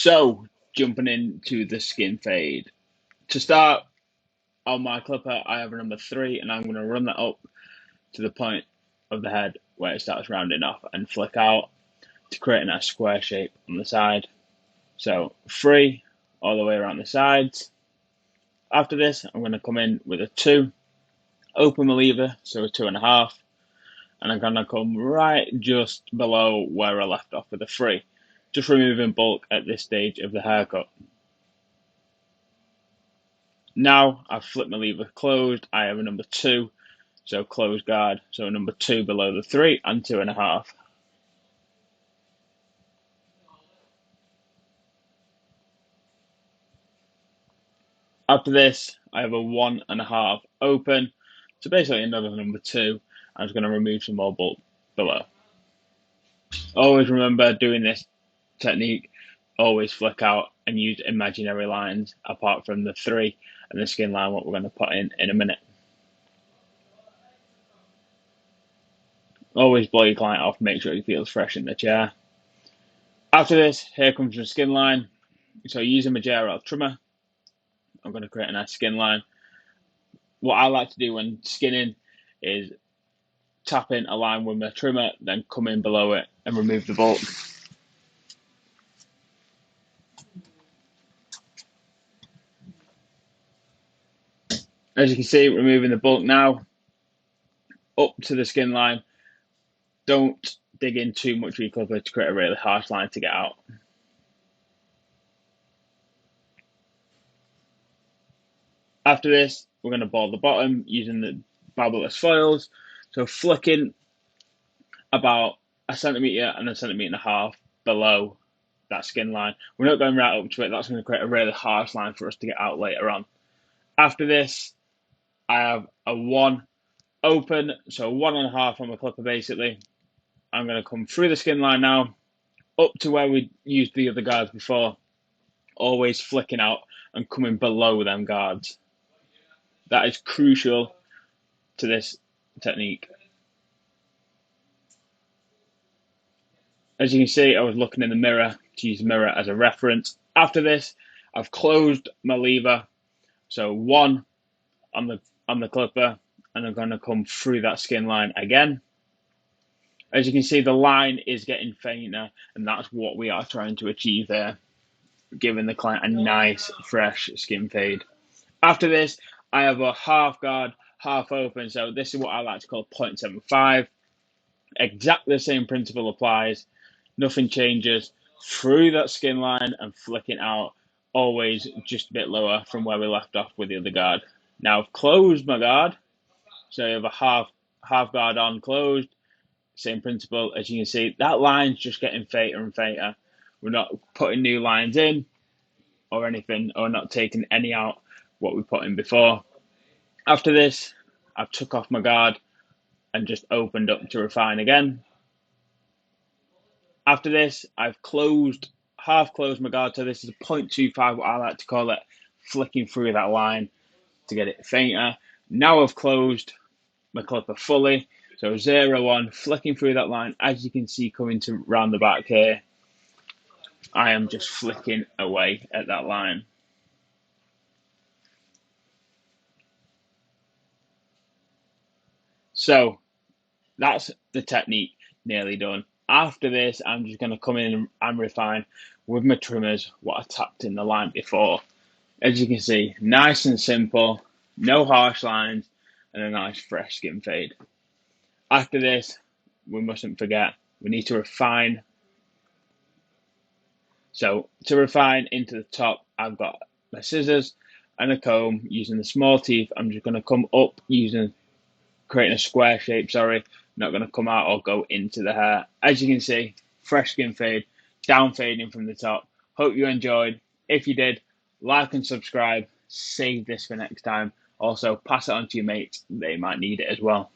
So, jumping into the skin fade. To start, on my clipper, I have a number 3, and I'm going to run that up to the point of the head where it starts rounding off and flick out to create a nice square shape on the side. So, 3 all the way around the sides. After this, I'm going to come in with a 2, open my lever, so a 2.5, and I'm going to come right just below where I left off with a 3, just removing bulk at this stage of the haircut. Now I've flipped my lever closed, I have a number 2, so closed guard, so a number 2 below the 3 and 2.5. After this, I have a 1.5 open, so basically another number 2. I'm just going to remove some more bulk below. Always remember doing this technique, always flick out and use imaginary lines apart from the 3 and the skin line, what we're going to put in a minute. Always blow your client off, make sure he feels fresh in the chair. After this, here comes the skin line. So using my JRL trimmer, I'm going to create a nice skin line. What I like to do when skinning is tap in a line with my trimmer, then come in below it and remove the bulk. As you can see, removing the bulk now, up to the skin line. Don't dig in too much with your clipper to create a really harsh line to get out. After this, we're going to ball the bottom using the barberless foils. So flicking about 1.5 centimetre and 1.5 centimetre below that skin line. We're not going right up to it. That's going to create a really harsh line for us to get out later on. After this, I have a 1 open, so 1.5 on my clipper basically. I'm going to come through the skin line now, up to where we used the other guards before, always flicking out and coming below them guards. That is crucial to this technique. As you can see, I was looking in the mirror to use the mirror as a reference. After this, I've closed my lever, so 1 on the clipper, and I'm going to come through that skin line again. As you can see, the line is getting fainter, and that's what we are trying to achieve there, giving the client a nice, fresh skin fade. After this, I have a half guard, half open, so this is what I like to call 0.75. Exactly the same principle applies. Nothing changes. Through that skin line and flicking out, always just a bit lower from where we left off with the other guard. Now I've closed my guard, so you have a half guard on closed. Same principle. As you can see, that line's just getting fainter and fainter. We're not putting new lines in or anything, or not taking any out what we put in before. After this, I've took off my guard and just opened up to refine again. After this, I've half closed my guard, so this is a 0.25, what I like to call it, flicking through that line to get it fainter. Now I've closed my clipper fully, so 0.1, flicking through that line. As you can see coming to round the back here, I am just flicking away at that line. So that's the technique nearly done. After this, I'm just going to come in and refine with my trimmers what I tapped in the line before. As you can see, nice and simple, no harsh lines, and a nice fresh skin fade. After this, we mustn't forget, we need to refine. So to refine into the top, I've got my scissors and a comb. Using the small teeth, I'm just going to come up creating a square shape, not going to come out or go into the hair. As you can see, fresh skin fade, down fading from the top. Hope you enjoyed. If you did, like and subscribe. Save this for next time. Also, pass it on to your mates. They might need it as well.